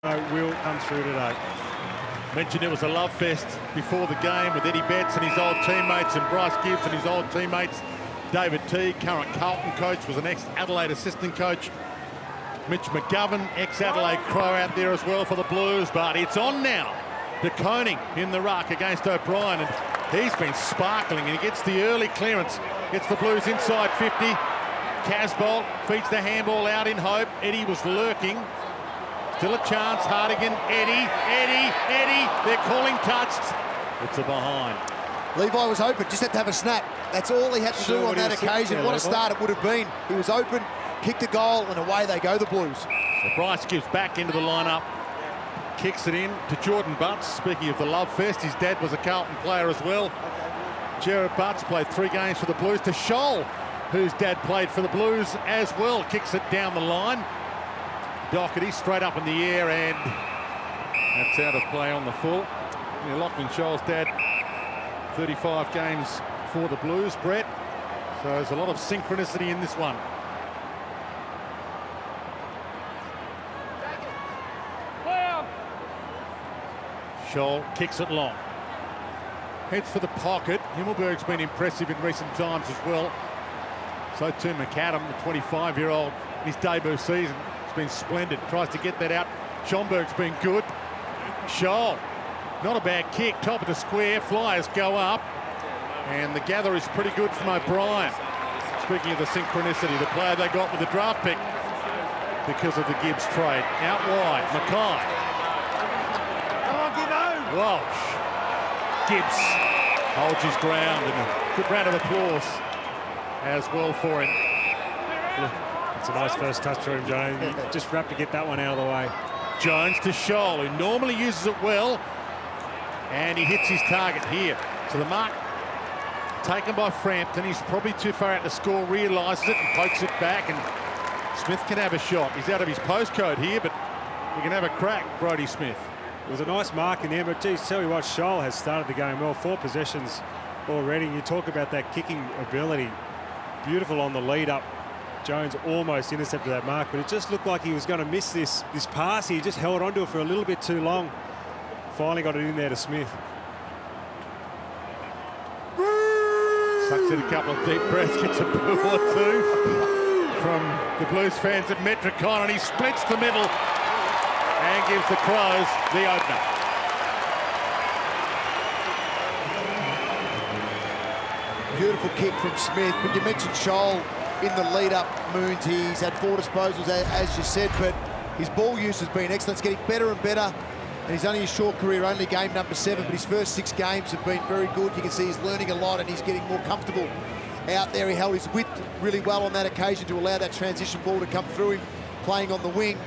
Will come through today. Mentioned it was a love fest before the game with Eddie Betts and his old teammates and Bryce Gibbs and his old teammates. David T, current Carlton coach, was an ex-Adelaide assistant coach. Mitch McGovern, ex-Adelaide Crow, out there as well for the Blues. But it's on now. De Koning in the ruck against O'Brien, and he's been sparkling, and he gets the early clearance. Gets the Blues inside 50. Casbolt feeds the handball out in hope. Eddie was lurking. Still a chance. Hardigan, Eddie. They're calling touched. It's a behind. Levi was open, just had to have a snap. That's all he had to do on that occasion. What a start it would have been. He was open, kicked a goal, and away they go, the Blues. So Bryce gives back into the lineup. Kicks it in to Jordan Butts. Speaking of the love fest, his dad was a Carlton player as well. Jared Butts played 3 games for the Blues. To Scholl, whose dad played for the Blues as well. Kicks it down the line. Doherty straight up in the air, and that's out of play on the full. Lachlan Scholl's dad, 35 games for the Blues, Brett. So there's a lot of synchronicity in this one. Scholl kicks it long. Heads for the pocket. Himmelberg's been impressive in recent times as well. So too McAdam, the 25-year-old, his debut season. It's been splendid. Tries to get that out. Schomburg's been good. Scholl, not a bad kick. Top of the square. Flyers go up. And the gather is pretty good from O'Brien. Speaking of the synchronicity, the player they got with the draft pick because of the Gibbs trade. Out wide, Mackay. Walsh. Gibbs holds his ground, and a good round of applause as well for him. It's a nice first touch for him, Jones. You just have to get that one out of the way. Jones to Scholl, who normally uses it well, and he hits his target here. So the mark taken by Frampton. He's probably too far out to score, realises it and pokes it back, and Smith can have a shot. He's out of his postcode here, but he can have a crack, Brodie Smith. It was a nice mark in there, but geez, tell you what, Scholl has started the game well. 4 possessions already. You talk about that kicking ability. Beautiful on the lead up. Jones almost intercepted that mark, but it just looked like he was going to miss this pass. He just held onto it for a little bit too long. Finally got it in there to Smith. Sucks in a couple of deep breaths, gets a boo or two from the Blues fans at Metricon, and he splits the middle and gives the Crows the opener. Beautiful kick from Smith, but you mentioned Scholl in the lead-up, Moons. He's had 4 disposals, as you said, but his ball use has been excellent. It's getting better and better, and he's only a short career, only game number 7, but his first 6 games have been very good. You can see he's learning a lot, and he's getting more comfortable out there. He held his width really well on that occasion to allow that transition ball to come through him, playing on the wing,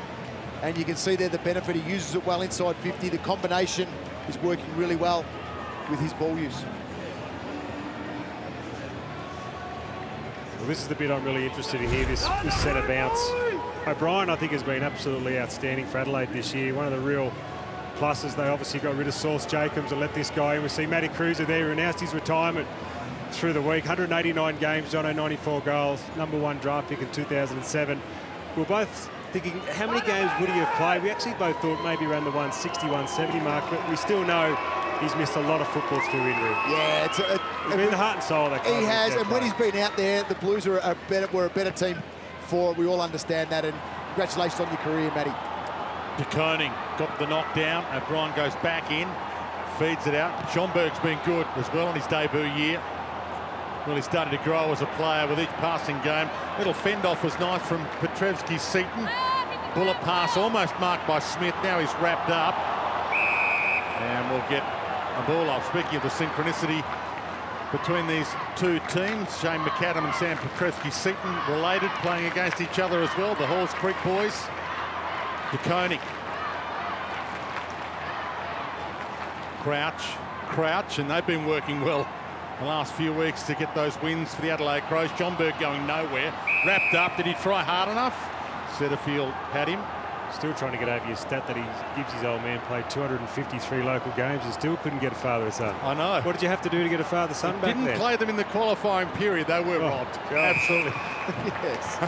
and you can see there the benefit. He uses it well inside 50. The combination is working really well with his ball use. Well, this is the bit I'm really interested in here, this centre bounce. O'Brien, I think, has been absolutely outstanding for Adelaide this year. One of the real pluses. They obviously got rid of Sauce Jacobs and let this guy in. We see Matty Cruiser there, who announced his retirement through the week. 189 games, Jono, 94 goals, #1 draft pick in 2007. We're both thinking, how many games would he have played? We actually both thought maybe around the 160, 170 mark, but we still know he's missed a lot of football through injury. Yeah, it's been the heart and soul of that club. He has, and when he's been out there, the Blues were a better team for it. We all understand that, and congratulations on your career, Matty. De Koning got the knockdown. O'Brien goes back in, feeds it out. Schomburg's been good as well in his debut year. Really started to grow as a player with each passing game. Little fend-off was nice from Petrevski-Seton. Bullet pass almost marked by Smith. Now he's wrapped up. And we'll get a ball off. Speaking of the synchronicity between these two teams, Shane McAdam and Sam Petrevski-Seton related, playing against each other as well, the Halls Creek boys. De Koning. Crouch, and they've been working well the last few weeks to get those wins for the Adelaide Crows. Schomburg going nowhere. Wrapped up. Did he try hard enough? Setterfield had him. Still trying to get over your stat that he gives his old man played 253 local games and still couldn't get a father-son. I know. What did you have to do to get a father-son back then? Didn't play them in the qualifying period. They were robbed. God. Absolutely. Yes.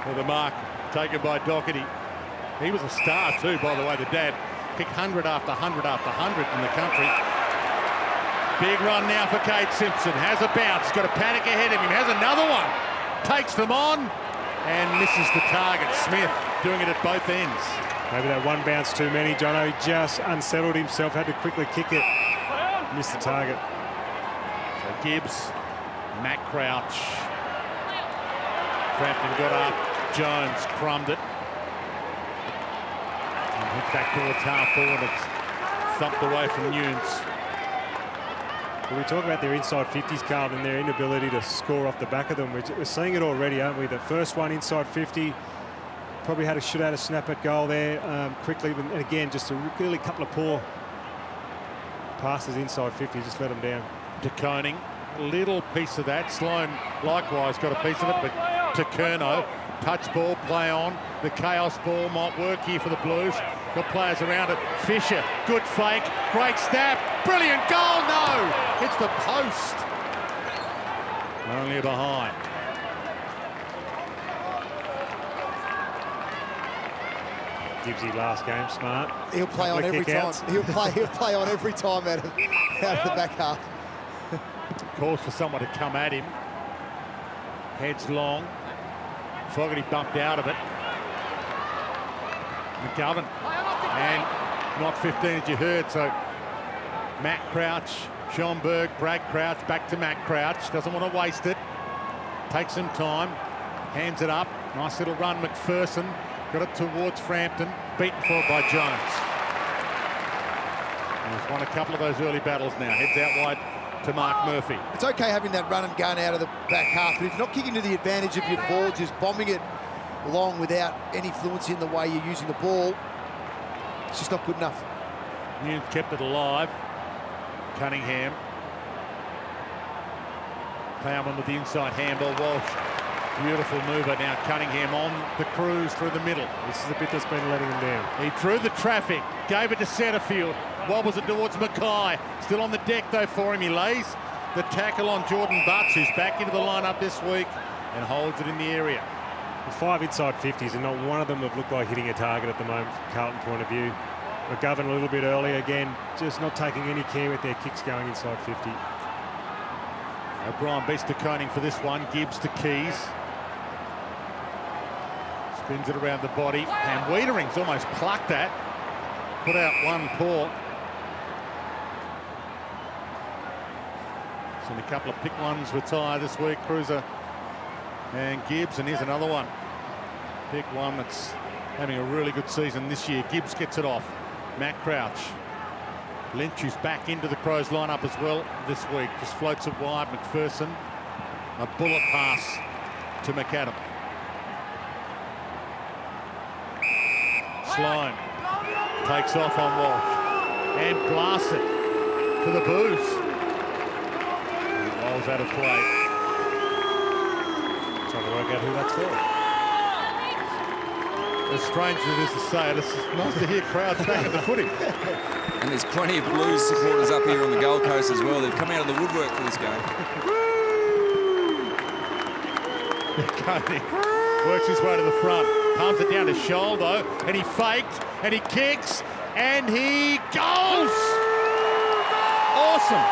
Well, the mark taken by Doherty. He was a star too, by the way, the dad. Kicked 100 after 100 after 100 in the country. Big run now for Kate Simpson. Has a bounce, got a panic ahead of him. Has another one. Takes them on and misses the target. Smith doing it at both ends. Maybe that one bounce too many. Jono just unsettled himself, had to quickly kick it. Missed the target. So Gibbs, Matt Crouch. Frampton got up. Jones crumbed it. And hit back towards half forward. It's thumped away from Nunes. Well, we talk about their inside 50s, Carlton, and their inability to score off the back of them. We're seeing it already, aren't we? The first one inside 50, probably should have had a snap at goal there quickly. And again, just a really couple of poor passes inside 50, just let them down. De Koning, little piece of that. Sloan likewise got a piece of it, but to Curnow, touch ball, play on. The chaos ball might work here for the Blues. Got players around it. Fisher, good fake, great snap, brilliant goal, no! Hits the post. Only a behind. Gibbsy last game, smart. He'll play on every time. He'll play on every time out of the back half. Calls for someone to come at him. Heads long. Fogarty bumped out of it. McGovern. And not 15 as you heard, so Matt Crouch, Schomburg, Brad Crouch, back to Matt Crouch. Doesn't want to waste it. Takes some time. Hands it up. Nice little run, McPherson. Got it towards Frampton. Beaten for it by Jones. He's won a couple of those early battles now. Heads out wide to Mark Murphy. It's okay having that run and gun out of the back half, but if you're not kicking to the advantage of your forwards, just bombing it long without any fluency in the way you're using the ball, it's just not good enough. Nunes kept it alive. Cunningham. Plowman with the inside handball. Walsh. Beautiful mover now. Cunningham on the cruise through the middle. This is the bit that's been letting him down. He drew the traffic, gave it to Setterfield. Wobbles it towards Mackay. Still on the deck though for him. He lays the tackle on Jordan Butts, who's back into the lineup this week and holds it in the area. The 5 inside 50s, and not one of them have looked like hitting a target at the moment from Carlton point of view. McGovern a little bit early again, just not taking any care with their kicks going inside 50. O'Brien beats De Koning for this one. Gibbs to Keys. Spins it around the body, and Wiedering's almost plucked that. Put out one paw. Seen a couple of pick ones retire this week, Cruiser and Gibbs, and here's another one. Pick one that's having a really good season this year. Gibbs gets it off. Matt Crouch. Lynch, who's back into the Crows lineup as well this week, just floats it wide. McPherson, a bullet pass to McAdam. Sloan takes off on Walsh and blasts it to the Blues. Rolls out of play. Trying to work out who that's for. As strange as it is to say it, it's nice to hear crowds back at the footy. And there's plenty of Blues supporters up here on the Gold Coast as well. They've come out of the woodwork for this game. Koning works his way to the front. Palms it down to Scholl though, and he faked, and he kicks, and he goes! Awesome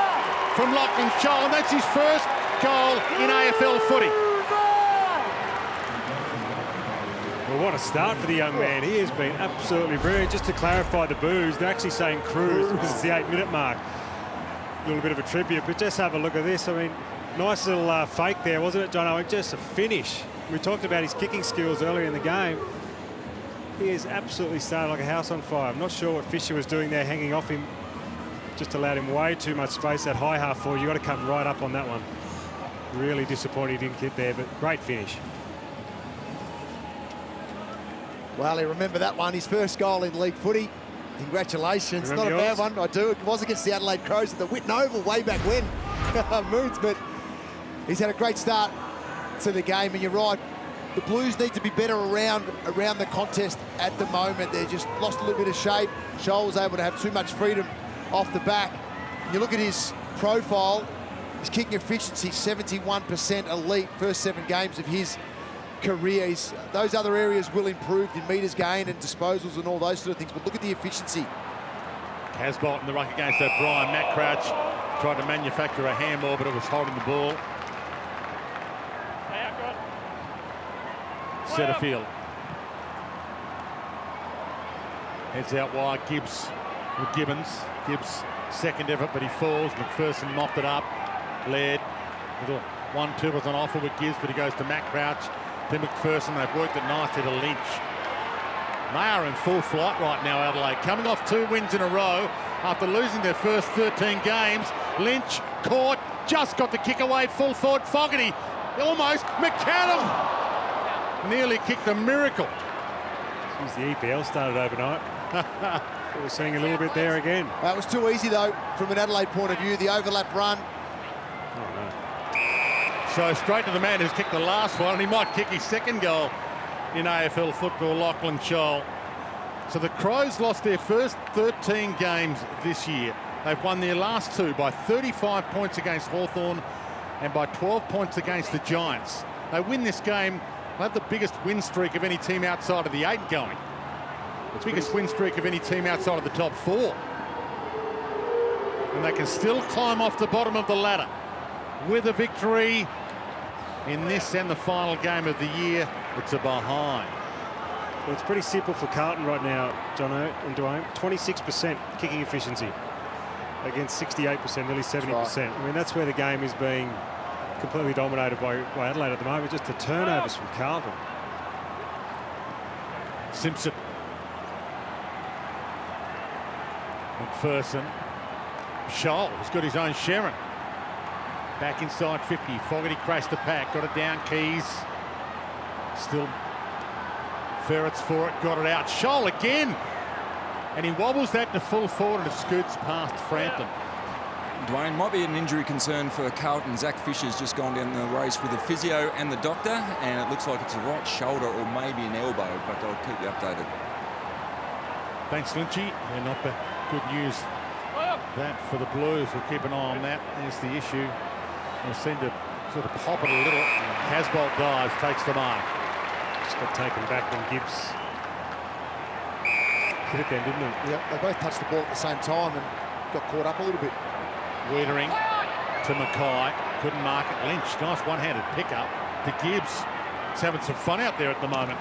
from Lachlan Scholl, and that's his first goal in AFL footy. Well, what a start for the young man. He has been absolutely brilliant. Just to clarify the boos, they're actually saying cruise because it's the 8-minute mark. A little bit of a tribute, but just have a look at this. I mean, nice little fake there, wasn't it, John Owen? Just a finish. We talked about his kicking skills earlier in the game. He is absolutely started like a house on fire. I'm not sure what Fisher was doing there, hanging off him. Just allowed him way too much space, that high half forward. You've got to come right up on that one. Really disappointed he didn't get there, but great finish. Well, you remember that one, his first goal in league footy. Congratulations. Remember Not a yours? bad one. I do. It was against the Adelaide Crows at the Whitten Oval way back when. Moons, but he's had a great start to the game, and you're right. The Blues need to be better around the contest at the moment. They just lost a little bit of shape. Scholl was able to have too much freedom off the back. And you look at his profile, his kicking efficiency, 71% elite, first 7 games of his career. Those other areas will improve in metres gained and disposals and all those sort of things, but look at the efficiency. Casbolt in the ruck against O'Brien. Matt Crouch tried to manufacture a handball, but it was holding the ball. Setterfield. Heads out wide. Gibbs with Gibbons. Gibbs second effort, but he falls. McPherson mopped it up. Laird. Little 1-2 was on offer with Gibbs, but he goes to Matt Crouch. To McPherson. They've worked it nicely to Lynch. They are in full flight right now, Adelaide. Coming off 2 wins in a row after losing their first 13 games. Lynch caught, just got the kick away, full forward. Fogarty, almost. McAdam nearly kicked a miracle. Geez, the EPL started overnight. We're seeing a little bit there again. That was too easy, though, from an Adelaide point of view. The overlap run. Oh, no. So straight to the man who's kicked the last one, and he might kick his second goal in AFL football, Lachlan Scholl. So the Crows lost their first 13 games this year. They've won their last 2 by 35 points against Hawthorn and by 12 points against the Giants. They win this game, they have the biggest win streak of any team outside of the 8 going. The biggest win streak of any team outside of the top 4. And they can still climb off the bottom of the ladder with a victory in this and the final game of the year. It's a behind. Well, it's pretty simple for Carlton right now, Jono and Dwayne. 26% kicking efficiency against 68%, nearly 70%. Right. I mean, that's where the game is being completely dominated by Adelaide at the moment. Just the turnovers from Carlton. Simpson. McPherson. Scholl has got his own Sharon. Back inside 50. Fogarty crashed the pack. Got it down. Keys. Still ferrets for it. Got it out. Scholl again. And he wobbles that to full forward and it scoots past Frampton. Dwayne, might be an injury concern for Carlton. Zach Fisher's just gone down the race with the physio and the doctor, and it looks like it's a right shoulder or maybe an elbow, but I'll keep you updated. Thanks, Lynchy. And not bad. Good news that for the Blues. We'll keep an eye on that. There's the issue. They seem to sort of pop it a little. Casbolt dives, takes the mark. Just got taken back when Gibbs hit it then, didn't it? Yep, they both touched the ball at the same time and got caught up a little bit. Wiedering to Mackay. Couldn't mark it. Lynch, nice one-handed pickup to Gibbs. He's having some fun out there at the moment.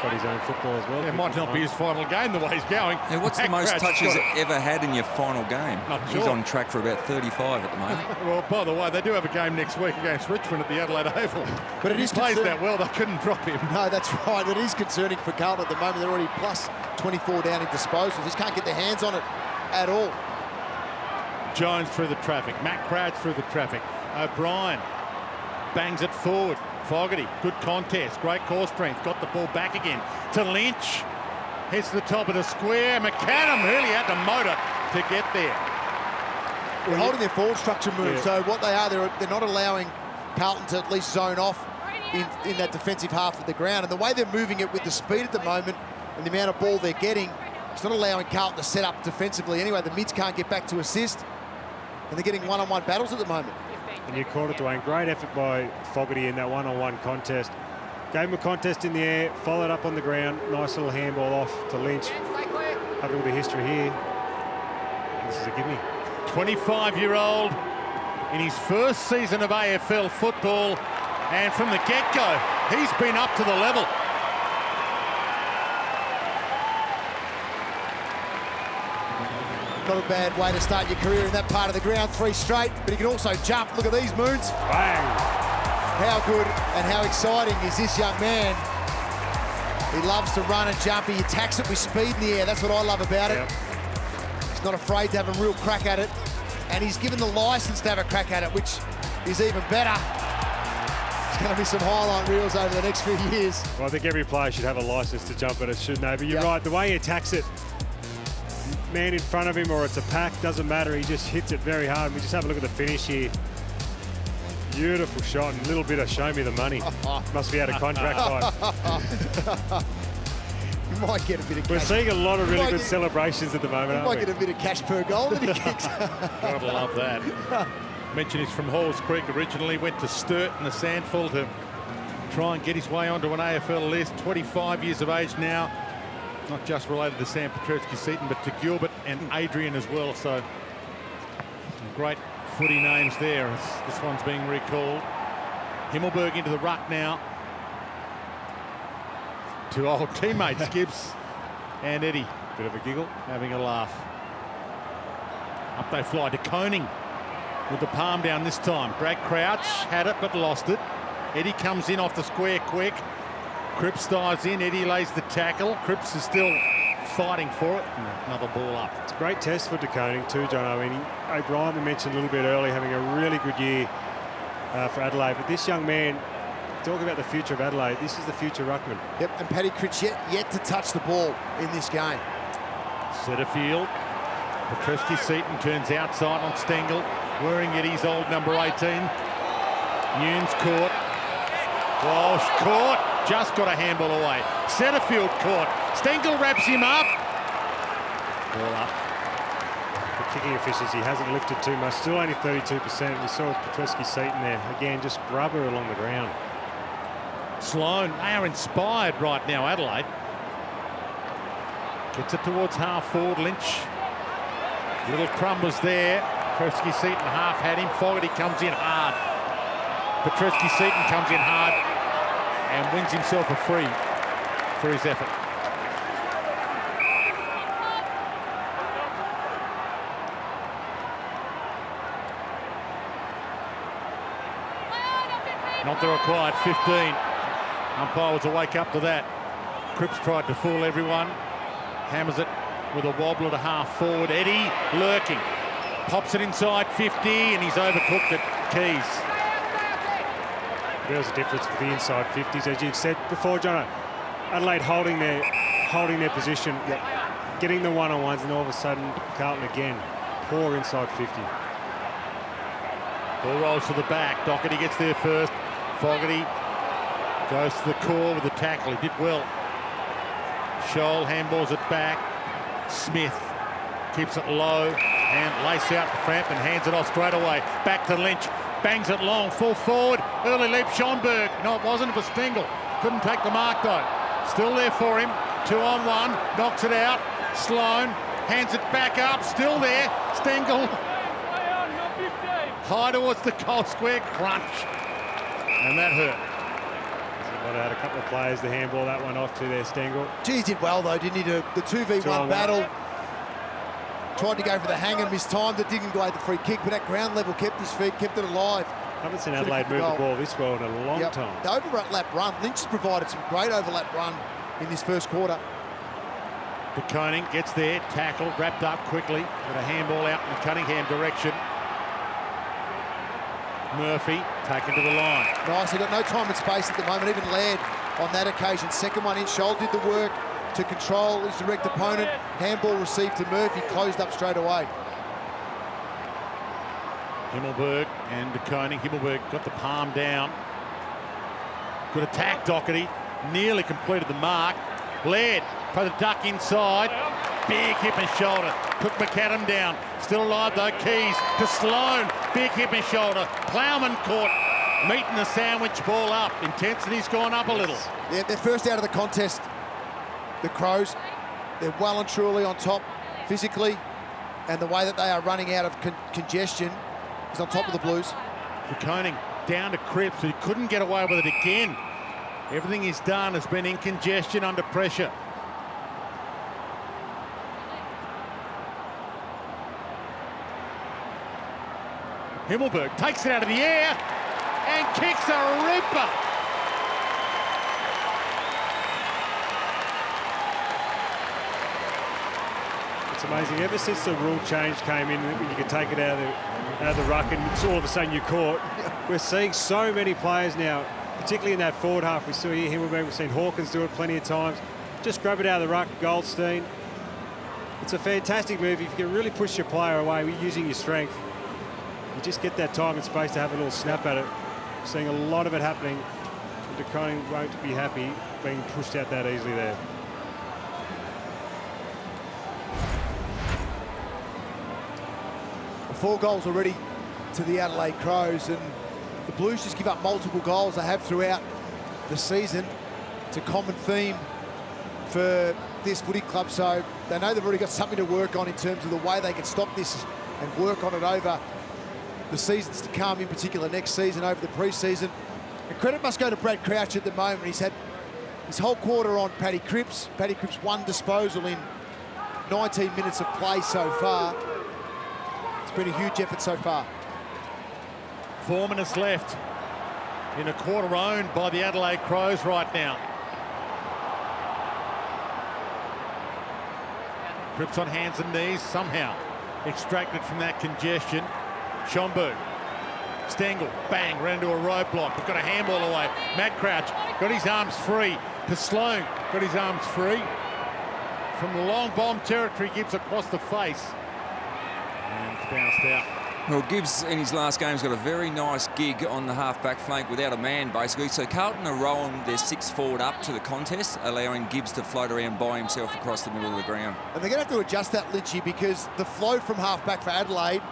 Got his own football as well. It might not be his final game the way he's going. Hey, what's the most touches ever had in your final game? Not sure. He's on track for about 35 at the moment. Well, by the way, they do have a game next week against Richmond at the Adelaide Oval. But it is he plays that well, they couldn't drop him. No, that's right. It is concerning for Carlton at the moment. They're already plus 24 down in disposals. Just can't get their hands on it at all. Jones through the traffic. Matt Crouch through the traffic. O'Brien bangs it forward. Fogarty, good contest, great core strength, got the ball back again to Lynch. Heads to the top of the square. McAdam really had the motor to get there. They're holding their forward structure move. Yeah. So what they are, they're not allowing Carlton to at least zone off in that defensive half of the ground. And the way they're moving it with the speed at the moment and the amount of ball they're getting, it's not allowing Carlton to set up defensively. Anyway, the mids can't get back to assist. And they're getting one-on-one battles at the moment. And you caught it, Dwayne. Great effort by Fogarty in that one-on-one contest. Gave him a contest in the air, followed up on the ground. Nice little handball off to Lynch. Have a look at the history here. This is a gimme. 25-year-old in his first season of AFL football. And from the get-go, he's been up to the level. Not a bad way to start your career in that part of the ground, 3 straight, but he can also jump. Look at these moons. Bang! How good and how exciting is this young man? He loves to run and jump. He attacks it with speed in the air. That's what I love about it. He's not afraid to have a real crack at it, and he's given the license to have a crack at it, which is even better. There's going to be some highlight reels over the next few years. Well, I think every player should have a license to jump at it, shouldn't they? But you're right, the way he attacks it, man in front of him or it's a pack, doesn't matter. He just hits it very hard. We just have a look at the finish here. Beautiful shot and a little bit of show me the money. Must be out of contract time. You might get a bit of cash. We're seeing a lot of really good celebrations at the moment, aren't we? You might get a bit of cash per goal that he kicks. Gotta love that. Mentioned he's from Halls Creek originally, went to Sturt in the Sandful to try and get his way onto an AFL list. 25 years of age now. Not just related to Sam Petrevski-Seton, but to Gilbert and Adrian as well. So some great footy names there as this one's being recalled. Himmelberg into the ruck now. Two old teammates, Gibbs and Eddie. Bit of a giggle. Having a laugh. Up they fly to Koning with the palm down this time. Brad Crouch had it but lost it. Eddie comes in off the square quick. Cripps dives in. Eddie lays the tackle. Cripps is still fighting for it. And another ball up. It's a great test for De Koning too, John. I mean, O'Brien, we mentioned a little bit earlier, having a really good year for Adelaide. But this young man, talking about the future of Adelaide, this is the future ruckman. Yep, and Paddy Critch yet to touch the ball in this game. Setterfield. Petrevski-Seton turns outside on Stengel, wearing Eddie's old number 18. Nunes caught. Walsh caught. Just got a handball away. Setterfield caught. Stengel wraps him up. Ball up. The kicking efficiency hasn't lifted too much. Still only 32%. We saw Petrevski-Seton there. Again, just rubber along the ground. Sloan, they are inspired right now, Adelaide. Gets it towards half forward, Lynch. Little Crumbers there. Petrevski-Seton half had him. Fogarty comes in hard. Petrevski-Seton comes in hard and wins himself a free for his effort. Not the required 15. Umpire was awake up to that. Cripps tried to fool everyone. Hammers it with a wobbler to half forward. Eddie lurking. Pops it inside 50 and he's overcooked it. Keys. There's a difference with the inside 50s, as you've said before, John. Adelaide holding their position, getting the one-on-ones, and all of a sudden Carlton again, poor inside 50. Ball rolls to the back. Doherty gets there first. Fogarty goes to the core with the tackle. He did well. Scholl handballs it back. Smith keeps it low and lace out to Frampton, hands it off straight away. Back to Lynch. Bangs it long, full forward, early leap, Schonberg. No, it wasn't, it was Stengel. Couldn't take the mark though. Still there for him, 2-on-1, knocks it out. Sloan hands it back up, still there. Stengel. High towards the goal square, crunch. And that hurt. Got out a couple of players, the handball that one off to their Stengel. Geez, did well though, didn't he? The 2v1 battle. Tried to go for the hanger, mistimed it, didn't go at the free kick, but at ground level kept his feet, kept it alive. Haven't seen Adelaide move the ball this well in a long time. The overlap run, Lynch has provided some great overlap run in this first quarter. De Koning gets there, tackled, wrapped up quickly, with a handball out in the Cunningham direction. Murphy taken to the line. Nice, they've got no time and space at the moment, even Laird on that occasion. Second one in, Scholl did the work to control his direct opponent. Handball received to Murphy, closed up straight away. Himmelberg and De Koning. Himmelberg got the palm down. Good attack, Doherty. Nearly completed the mark. Laird for the duck inside. Big hip and shoulder. Took McAdam down. Still alive though. Keys to Sloan. Big hip and shoulder. Plowman caught. Meeting the sandwich ball up. Intensity's gone up a little. Yeah, they're first out of the contest. The Crows, they're well and truly on top physically, and the way that they are running out of congestion is on top of the Blues. De Koning down to Cripps, who couldn't get away with it again. Everything he's done has been in congestion under pressure. Himmelberg takes it out of the air and kicks a ripper. It's amazing. Ever since the rule change came in, when you could take it out of the ruck and it's all of a sudden you're caught, we're seeing so many players now, particularly in that forward half. We saw here Himmelberg, we've seen Hawkins do it plenty of times. Just grab it out of the ruck, Goldstein. It's a fantastic move. If you can really push your player away using your strength, you just get that time and space to have a little snap at it. We're seeing a lot of it happening. De Koning won't be happy being pushed out that easily there. Four goals already to the Adelaide Crows, and the Blues just give up multiple goals. They have throughout the season. It's a common theme for this footy club, so they know they've already got something to work on in terms of the way they can stop this and work on it over the seasons to come, in particular next season, over the pre-season. And credit must go to Brad Crouch at the moment. He's had his whole quarter on Paddy Cripps. Paddy Cripps 1 disposal in 19 minutes of play so far. It's been a huge effort so far. 4 minutes left in a quarter owned by the Adelaide Crows right now. Cripps on hands and knees, somehow extracted from that congestion. Schomburg, Stengel, bang, ran into a roadblock. We've got a handball away. Matt Crouch got his arms free to Sloan, got his arms free. From the long bomb territory, Gibbs across the face. And it's bounced out. Well, Gibbs in his last game's got a very nice gig on the half-back flank without a man, basically. So Carlton are rolling their 6 forward up to the contest, allowing Gibbs to float around by himself across the middle of the ground. And they're going to have to adjust that, Lynchy, because the flow from half-back for Adelaide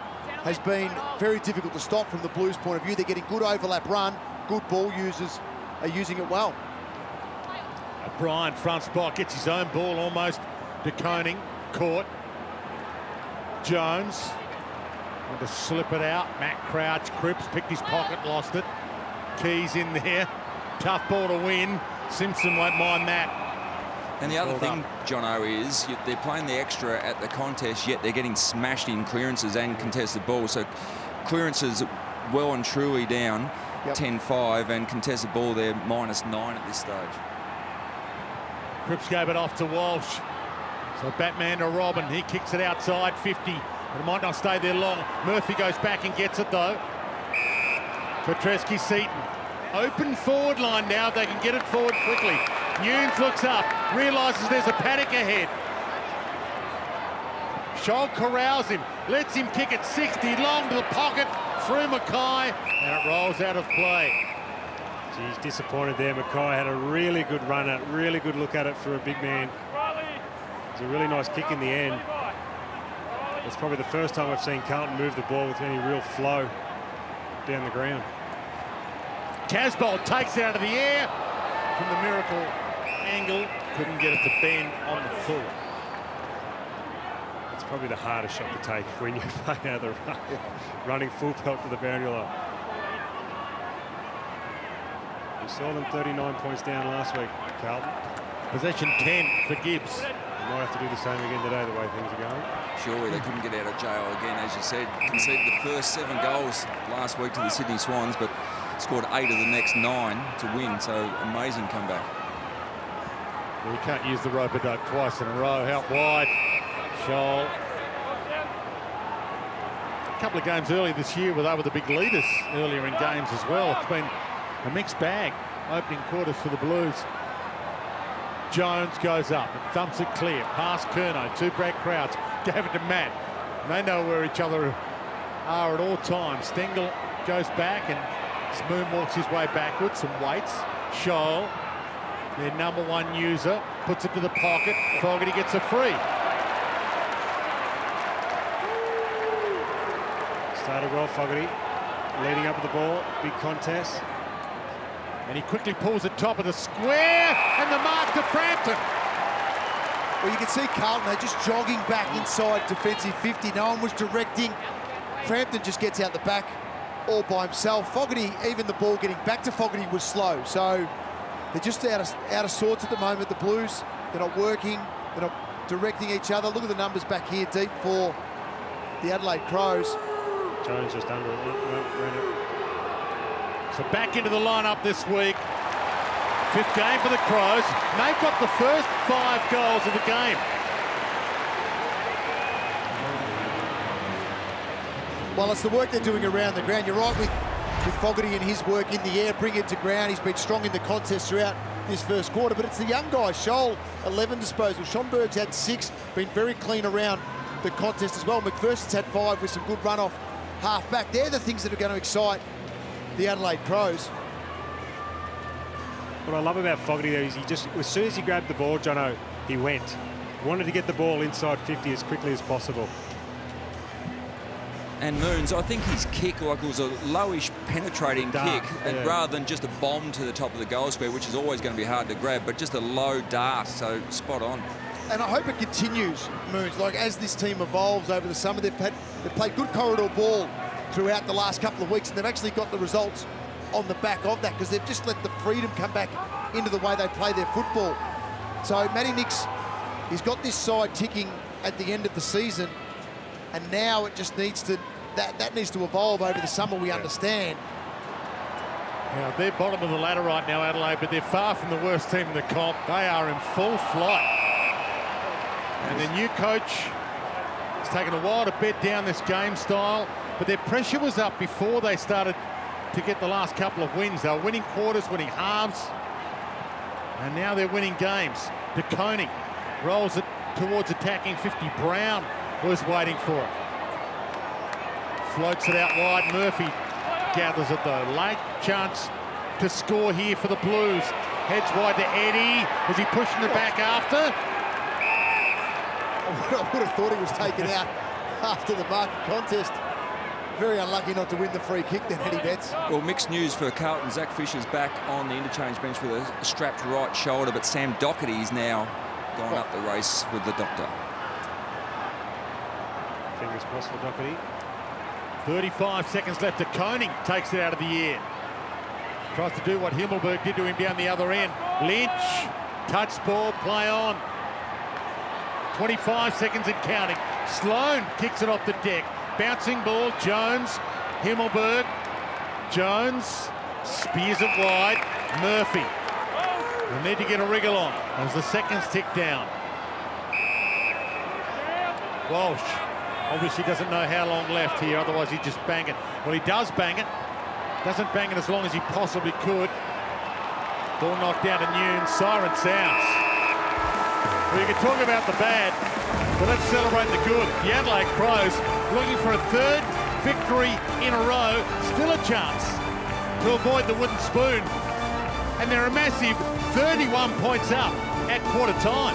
has been very difficult to stop from the Blues' point of view. They're getting good overlap run, good ball users are using it well. O'Brien, front spot, gets his own ball almost to Koning, caught. Jones. To slip it out. Matt Crouch, Cripps picked his pocket, lost it. Keys in there. Tough ball to win. Simpson won't mind that. And the other thing, Jono, is they're playing the extra at the contest, yet they're getting smashed in clearances and contested balls. So clearances well and truly down, 10-5, and contested ball, they're -9 at this stage. Cripps gave it off to Walsh. So Batman to Robin. He kicks it outside, 50. It might not stay there long. Murphy goes back and gets it, though. Petrevski-Seton. Open forward line now. If they can get it forward quickly. Nunes looks up, realises there's a paddock ahead. Scholl corrals him, lets him kick it 60, long to the pocket, through Mackay, and it rolls out of play. He's disappointed there. Mackay had a really good run at, really good look at it for a big man. It's a really nice kick in the end. It's probably the first time I've seen Carlton move the ball with any real flow down the ground. Casbolt takes it out of the air from the miracle angle. Couldn't get it to Ben on the full. It's probably the hardest shot to take when you play out of the running full pelt to the boundary line. We saw them 39 points down last week, Carlton. Possession 10 for Gibbs. They might have to do the same again today, the way things are going. Surely they couldn't get out of jail again, as you said. Conceded the first 7 goals last week to the Sydney Swans, but scored 8 of the next 9 to win, so amazing comeback. Well, you can't use the rope-a-dope twice in a row. Out wide, Scholl. A couple of games earlier this year where they were the big leaders earlier in games as well. It's been a mixed bag opening quarters for the Blues. Jones goes up and thumps it clear. Past Curnow to Brad Crouch. Gave it to Matt. They know where each other are at all times. Stengel goes back and Spoon walks his way backwards and waits. Scholl, their #1 user, puts it to the pocket. Fogarty gets a free. Started well, Fogarty. Leading up with the ball, big contest. And he quickly pulls it top of the square, and the mark to Frampton. Well, you can see Carlton, they're just jogging back inside defensive 50. No one was directing. Frampton just gets out the back all by himself. Fogarty, even the ball getting back to Fogarty was slow. So they're just out of sorts at the moment, the Blues. They're not working, they're not directing each other. Look at the numbers back here deep for the Adelaide Crows. Jones just under it. So back into the lineup this week. 5th game for the Crows. And they've got the first 5 goals of the game. Well, it's the work they're doing around the ground. You're right with Fogarty and his work in the air, bring it to ground. He's been strong in the contest throughout this first quarter, but it's the young guys. Scholl, 11 disposals. Schomburg's had 6, been very clean around the contest as well. McPherson's had 5 with some good run-off half-back. They're the things that are going to excite the Adelaide Crows. What I love about Fogarty though is he just, as soon as he grabbed the ball, Jono, he went. Wanted to get the ball inside 50 as quickly as possible. And Moons, I think his kick, like it was a lowish penetrating kick, and rather than just a bomb to the top of the goal square, which is always going to be hard to grab, but just a low dart, so spot on. And I hope it continues, Moons. Like, as this team evolves over the summer, they've played good corridor ball throughout the last couple of weeks, and they've actually got the results on the back of that because they've just let the freedom come back into the way they play their football. So Matty Nicks, he's got this side ticking at the end of the season, and now it just needs to, that needs to evolve over the summer, we understand. Yeah, they're bottom of the ladder right now, Adelaide, but they're far from the worst team in the comp. They are in full flight. And the new coach, it's taken a while to bed down this game style, but their pressure was up before they started to get the last couple of wins. They were winning quarters, winning halves, and now they're winning games. De Koning rolls it towards attacking 50. Brown was waiting for it. Floats it out wide. Murphy gathers it though. Late chance to score here for the Blues. Heads wide to Eddie. Was he pushing the back after? I would have thought he was taken out after the market contest. Very unlucky not to win the free kick then, Eddie Betts. Well, mixed news for Carlton. Zach Fisher's back on the interchange bench with a strapped right shoulder, but Sam Doherty's now gone up the race with the doctor. Fingers crossed for Doherty. 35 seconds left. De Koning takes it out of the air. Tries to do what Himmelberg did to him down the other end. Lynch, touch ball, play on. 25 seconds and counting. Sloan kicks it off the deck. Bouncing ball, Jones, Himmelberg. Jones spears it wide. Murphy will need to get a wriggle on as the seconds tick down. Walsh obviously doesn't know how long left here, otherwise he'd just bang it. Well, he does bang it. Doesn't bang it as long as he possibly could. Ball knocked down to Noon. Siren sounds. Well, you can talk about the bad, but let's celebrate the good. The Adelaide Crows looking for a third victory in a row. Still a chance to avoid the wooden spoon. And they're a massive 31 points up at quarter time.